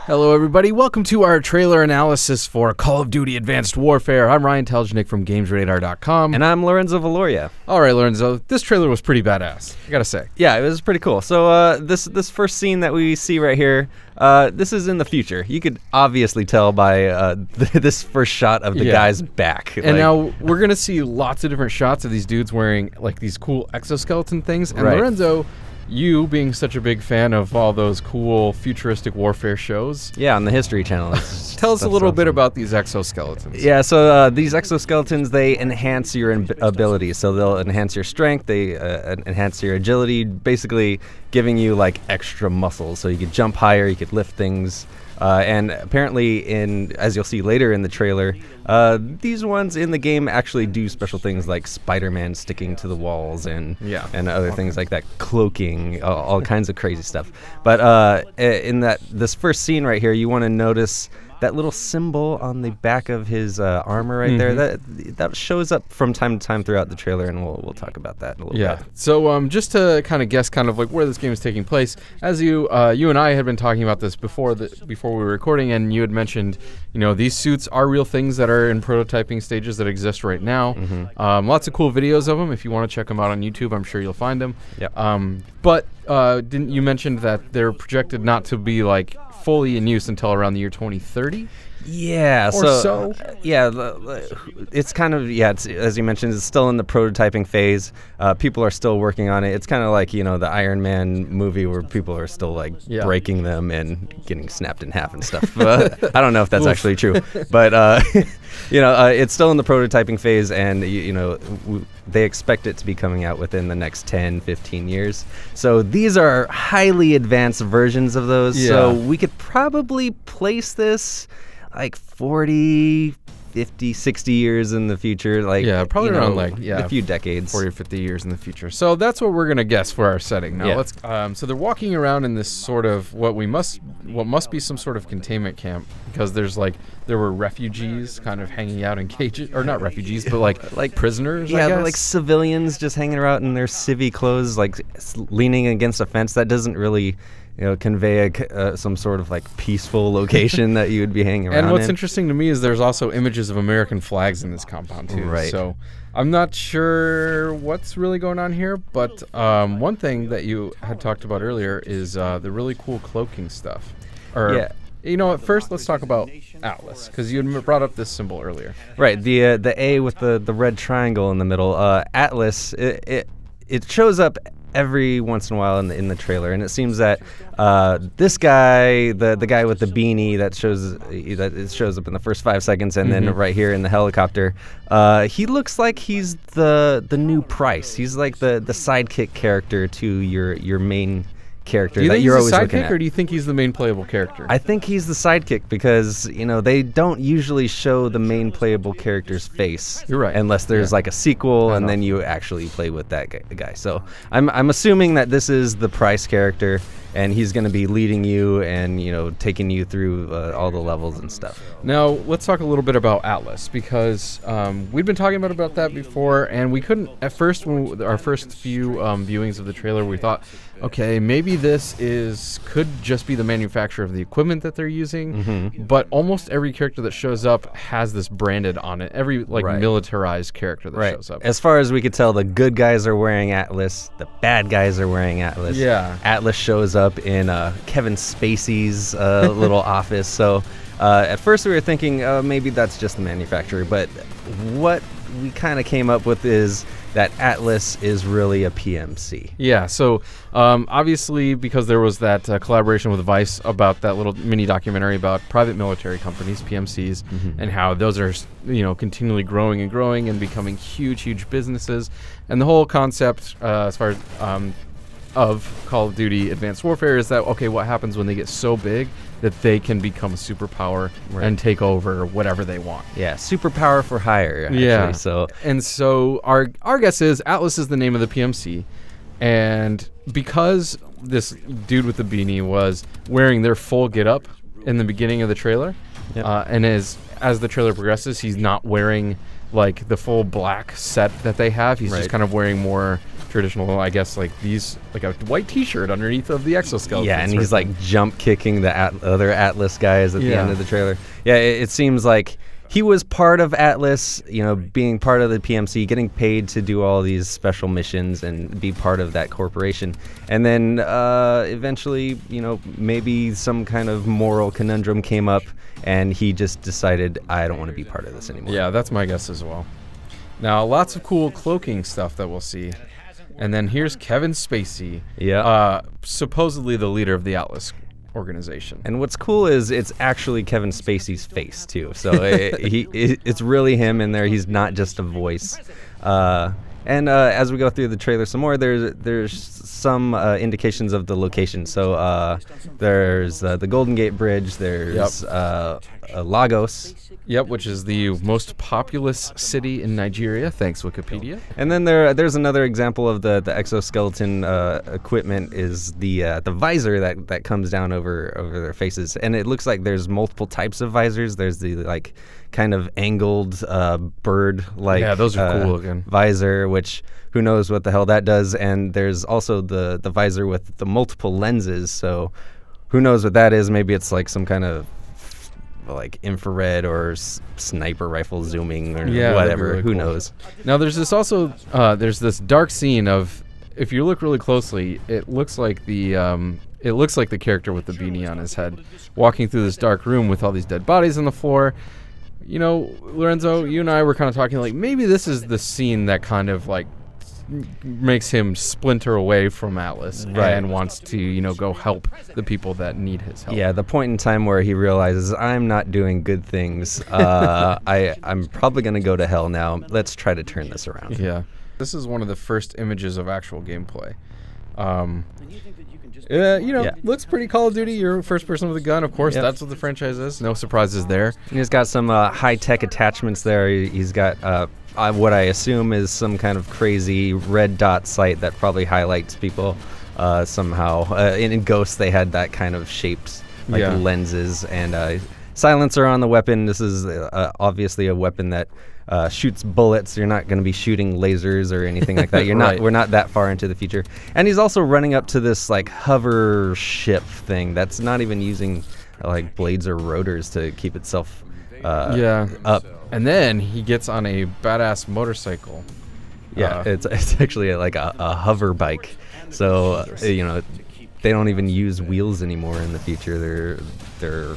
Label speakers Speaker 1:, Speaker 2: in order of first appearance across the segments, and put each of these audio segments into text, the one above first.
Speaker 1: Hello, everybody. Welcome to our trailer analysis for Call of Duty Advanced Warfare. I'm Ryan Telgenik from GamesRadar.com.
Speaker 2: And I'm Lorenzo Valoria.
Speaker 1: All right, Lorenzo, this trailer was pretty badass, I gotta say.
Speaker 2: Yeah, it was pretty cool. So this first scene that we see right here, this is in the future. You could obviously tell by this first shot of the guy's back.
Speaker 1: And now we're going to see lots of different shots of these dudes wearing like these cool exoskeleton things. And Lorenzo, you being such a big fan of all those cool futuristic warfare shows.
Speaker 2: Yeah, on the History Channel.
Speaker 1: Tell us a little bit about these exoskeletons.
Speaker 2: Yeah, so these exoskeletons, they enhance your abilities. So they'll enhance your strength, they enhance your agility, basically giving you like extra muscles. So you could jump higher, you could lift things. And apparently, as you'll see later in the trailer, these ones in the game actually do special things like Spider-Man sticking to the walls and other things like that, cloaking, all kinds of crazy stuff. But in this first scene right here, you want to notice that little symbol on the back of his armor right there, that shows up from time to time throughout the trailer, and we'll talk about that in a little bit.
Speaker 1: So just to kind of guess kind of like where this game is taking place, as you and I had been talking about this before we were recording, and you had mentioned, you know, these suits are real things that are in prototyping stages that exist right now. Lots of cool videos of them. If you want to check them out on YouTube, I'm sure you'll find them. But didn't you mention that they're projected not to be like fully in use until around the year 2030?
Speaker 2: Yeah, it's kind of, it's, as you mentioned, it's still in the prototyping phase. People are still working on it. It's kind of like, you know, the Iron Man movie where people are still like breaking them and getting snapped in half and stuff. I don't know if that's actually true, but you know, it's still in the prototyping phase, and you know, they expect it to be coming out within the next 10, 15 years. So these are highly advanced versions of those. So we could probably place this like 40, 50, 60 years in the future. Like,
Speaker 1: probably around like
Speaker 2: a few decades.
Speaker 1: 40 or 50 years in the future. So that's what we're going to guess for our setting. Now let's so they're walking around in this sort of what must be some sort of containment camp, because there were refugees kind of hanging out in cages, or not refugees, but like prisoners. I guess.
Speaker 2: Like civilians just hanging around in their civvy clothes, like leaning against a fence. That doesn't really, you know, convey some sort of like peaceful location that you would be hanging around.
Speaker 1: And what's interesting to me is there's also images of American flags in this compound too.
Speaker 2: Right.
Speaker 1: So I'm not sure what's really going on here, but one thing that you had talked about earlier is the really cool cloaking stuff. You know what? First, let's talk about Atlas, because you had brought up this symbol earlier. Right.
Speaker 2: The A with the red triangle in the middle. Atlas. It shows up every once in a while in the trailer, and it seems that this guy, the guy with the beanie that shows up in the first 5 seconds, and then right here in the helicopter, he looks like he's the new Price. He's like the sidekick character to your main character that you're always looking at.
Speaker 1: Do you think he's a sidekick, or do you think he's the main playable character?
Speaker 2: I think he's the sidekick, because, you know, they don't usually show the main playable character's face.
Speaker 1: You're right.
Speaker 2: Unless there's like a sequel, and then you actually play with that guy. So I'm assuming that this is the Price character, and he's going to be leading you and, you know, taking you through all the levels and stuff.
Speaker 1: Now, let's talk a little bit about Atlas, because we'd been talking about that before, and we couldn't, at first, when our first few viewings of the trailer, we thought, okay, maybe this could just be the manufacturer of the equipment that they're using, but almost every character that shows up has this branded on it, every militarized character that shows up.
Speaker 2: As far as we could tell, the good guys are wearing Atlas, the bad guys are wearing Atlas. Atlas shows up in Kevin Spacey's little office. So at first we were thinking maybe that's just the manufacturer, but what we kind of came up with is that Atlas is really a PMC.
Speaker 1: Yeah, so obviously, because there was that collaboration with Vice about that little mini documentary about private military companies, PMCs, and how those are, you know, continually growing and growing and becoming huge businesses. And the whole concept, as far as of Call of Duty Advanced Warfare, is that, okay, what happens when they get so big that they can become a superpower and take over whatever they want?
Speaker 2: Yeah, superpower for hire, actually.
Speaker 1: So our guess is Atlas is the name of the PMC, and because this dude with the beanie was wearing their full get-up in the beginning of the trailer, and as the trailer progresses, he's not wearing like the full black set that they have. He's just kind of wearing more traditional, I guess, like a white T-shirt underneath of the exoskeleton.
Speaker 2: Yeah, and he's like jump kicking the other Atlas guys at the end of the trailer. Yeah, it seems like he was part of Atlas, being part of the PMC, getting paid to do all these special missions and be part of that corporation. And then eventually, maybe some kind of moral conundrum came up, and he just decided, I don't want to be part of this anymore.
Speaker 1: Yeah, that's my guess as well. Now, lots of cool cloaking stuff that we'll see. And then here's Kevin Spacey, supposedly the leader of the Atlas organization.
Speaker 2: And what's cool is it's actually Kevin Spacey's face too, so it's really him in there. He's not just a voice. And as we go through the trailer some more, there's some indications of the location. So there's the Golden Gate Bridge. There's Lagos.
Speaker 1: Yep, which is the most populous city in Nigeria, thanks Wikipedia.
Speaker 2: And then there's another example of the exoskeleton equipment is the visor that comes down over their faces. And it looks like there's multiple types of visors. There's the like kind of angled bird-like
Speaker 1: those are cool looking.
Speaker 2: Visor, which who knows what the hell that does. And there's also the visor with the multiple lenses. So who knows what that is? Maybe it's like some kind of like infrared or sniper rifle zooming or whatever. Really Who knows?
Speaker 1: Now there's this also there's this dark scene of, if you look really closely, it looks like the character with the beanie on his head walking through this dark room with all these dead bodies on the floor. Lorenzo, you and I were kind of talking like maybe this is the scene that kind of like makes him splinter away from Atlas and wants to, go help the people that need his help.
Speaker 2: Yeah, the point in time where he realizes I'm not doing good things. I'm probably going to go to hell now. Let's try to turn this around.
Speaker 1: Yeah. This is one of the first images of actual gameplay. Looks pretty Call of Duty. You're first person with a gun. Of course, that's what the franchise is. No surprises there.
Speaker 2: And he's got some high-tech attachments there. He's got what I assume is some kind of crazy red dot sight that probably highlights people somehow. In Ghost, they had that kind of shaped lenses and silencer on the weapon. This is obviously a weapon that shoots bullets. You're not going to be shooting lasers or anything like that. We're not that far into the future. And he's also running up to this like hover ship thing that's not even using like blades or rotors to keep itself up.
Speaker 1: And then he gets on a badass motorcycle.
Speaker 2: Yeah, it's actually like a hover bike. So they don't even use wheels anymore in the future. They're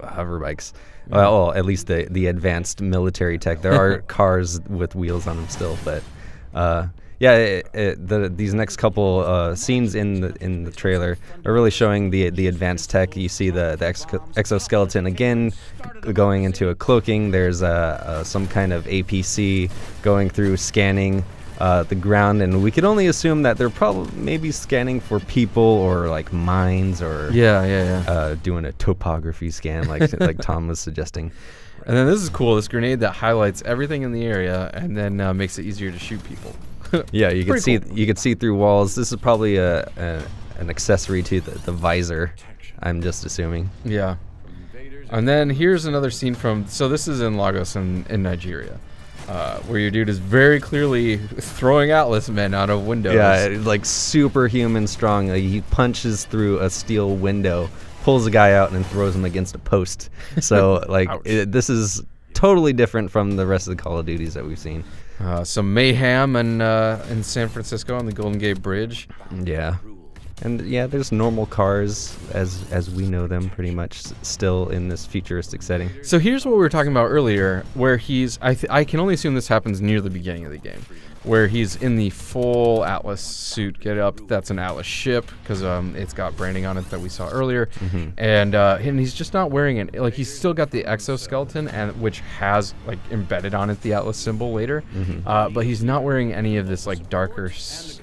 Speaker 2: hover bikes. Well, at least the advanced military tech. There are cars with wheels on them still, but these next couple scenes in the trailer are really showing the advanced tech. You see the exoskeleton again going into a cloaking. There's some kind of APC going through scanning the ground, and we could only assume that they're probably maybe scanning for people or like mines or doing a topography scan like Tom was suggesting.
Speaker 1: And then this is cool, this grenade that highlights everything in the area and then makes it easier to shoot people.
Speaker 2: Yeah, you could see through walls. This is probably an accessory to the visor, I'm just assuming.
Speaker 1: Yeah. And then here's another scene so this is in Lagos in Nigeria. Where your dude is very clearly throwing Atlas men out of windows.
Speaker 2: Yeah, like superhuman strong. Like, he punches through a steel window, pulls a guy out, and throws him against a post. So, this is totally different from the rest of the Call of Duties that we've seen.
Speaker 1: Some mayhem in San Francisco on the Golden Gate Bridge.
Speaker 2: Yeah. And there's normal cars as we know them pretty much still in this futuristic setting.
Speaker 1: So here's what we were talking about earlier, where he's I can only assume this happens near the beginning of the game, where he's in the full Atlas suit get up. That's an Atlas ship because it's got branding on it that we saw earlier, and he's just not wearing it. Like, he's still got the exoskeleton and which has like embedded on it the Atlas symbol later, but he's not wearing any of this like darker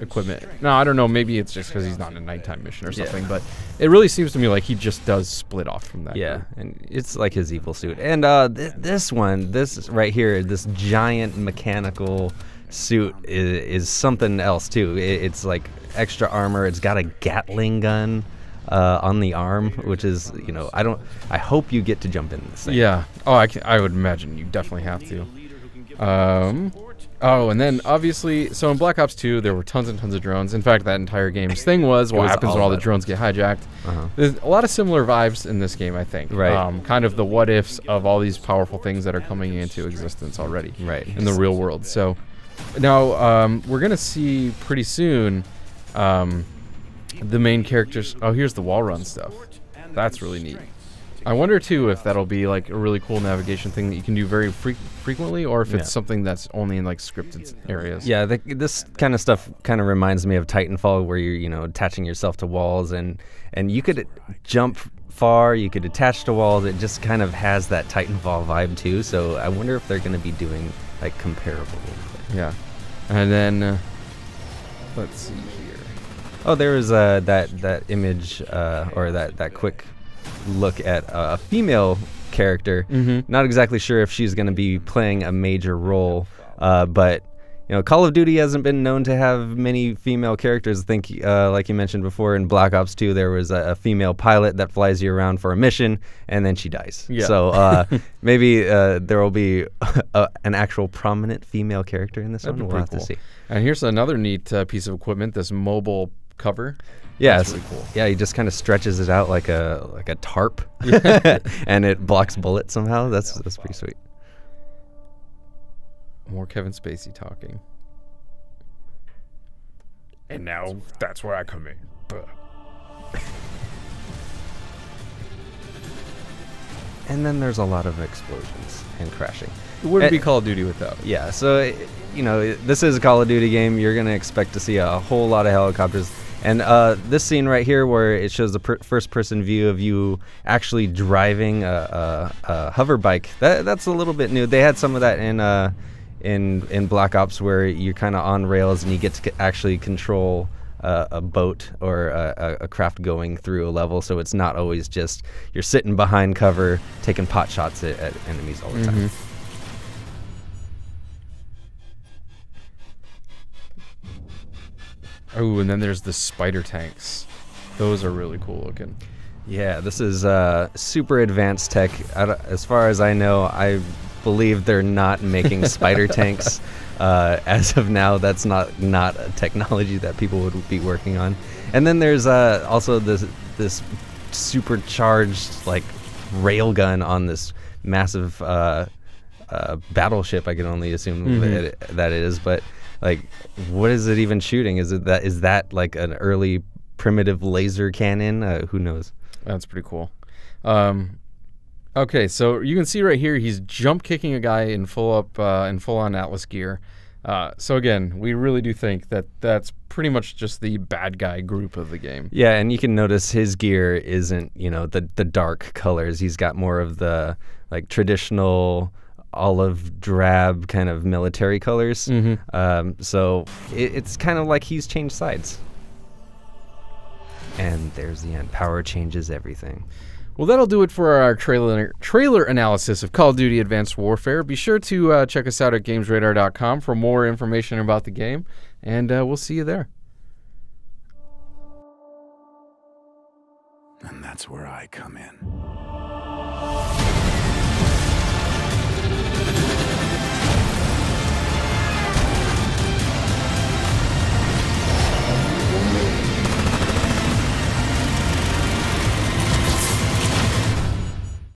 Speaker 1: equipment. Now I don't know, maybe it's just because he's not in a nighttime mission or something, but it really seems to me like he just does split off from that.
Speaker 2: Yeah, and it's like his evil suit. And this right here, this giant mechanical suit is something else too. It's like extra armor. It's got a Gatling gun on the arm, which is, I hope you get to jump in this thing.
Speaker 1: Yeah. Oh, I would imagine you definitely have to. Oh, and then obviously, so in Black Ops 2, there were tons and tons of drones. In fact, that entire game's thing was what happens when all the drones get hijacked. There's a lot of similar vibes in this game, I think.
Speaker 2: Right.
Speaker 1: Kind of the what ifs of all these powerful things that are coming into existence already.
Speaker 2: Right.
Speaker 1: In the real world. So now we're going to see pretty soon the main characters. Oh, here's the wall run stuff. That's really neat. I wonder too if that'll be like a really cool navigation thing that you can do very frequently, or if it's something that's only in like scripted areas.
Speaker 2: Yeah, this kind of stuff kind of reminds me of Titanfall, where you're attaching yourself to walls, and you could jump far, you could attach to walls. It just kind of has that Titanfall vibe too. So I wonder if they're going to be doing like comparable gameplay.
Speaker 1: Yeah, and then let's see here.
Speaker 2: Oh, there was that image or that quick look at a female character. Not exactly sure if she's going to be playing a major role, but Call of Duty hasn't been known to have many female characters. I think, like you mentioned before, in Black Ops 2, there was a female pilot that flies you around for a mission, and then she dies.
Speaker 1: Yeah.
Speaker 2: So maybe there will be an actual prominent female character in this one. We'll have to see.
Speaker 1: And here's another neat piece of equipment, this mobile cover.
Speaker 2: Yeah,
Speaker 1: that's really cool.
Speaker 2: Yeah, he just kind of stretches it out like a tarp, and it blocks bullets somehow. That's pretty sweet.
Speaker 1: More Kevin Spacey talking. And now that's where I come in.
Speaker 2: And then there's a lot of explosions and crashing.
Speaker 1: It wouldn't be Call of Duty without it.
Speaker 2: Yeah, so this is a Call of Duty game. You're gonna expect to see a whole lot of helicopters. And this scene right here, where it shows the first-person view of you actually driving a hover bike, that's a little bit new. They had some of that in Black Ops, where you're kind of on rails and you get to actually control a boat or a craft going through a level. So it's not always just you're sitting behind cover taking pot shots at enemies all the time.
Speaker 1: Oh, and then there's the spider tanks. Those are really cool looking.
Speaker 2: Yeah, this is super advanced tech. As far as I know, I believe they're not making spider tanks. As of now, that's not a technology that people would be working on. And then there's also this supercharged like railgun on this massive battleship. I can only assume that it is, but like, what is it even shooting? Is that like an early primitive laser cannon? Who knows?
Speaker 1: That's pretty cool. Okay, so you can see right here he's jump kicking a guy in full on Atlas gear. So again, we really do think that that's pretty much just the bad guy group of the game.
Speaker 2: Yeah, and you can notice his gear isn't the dark colors. He's got more of the like traditional olive drab kind of military colors. So it's kind of like he's changed sides. And there's the end. Power changes everything.
Speaker 1: Well, that'll do it for our trailer analysis of Call of Duty Advanced Warfare. Be sure to check us out at GamesRadar.com for more information about the game, and we'll see you there.
Speaker 3: And that's where I come in.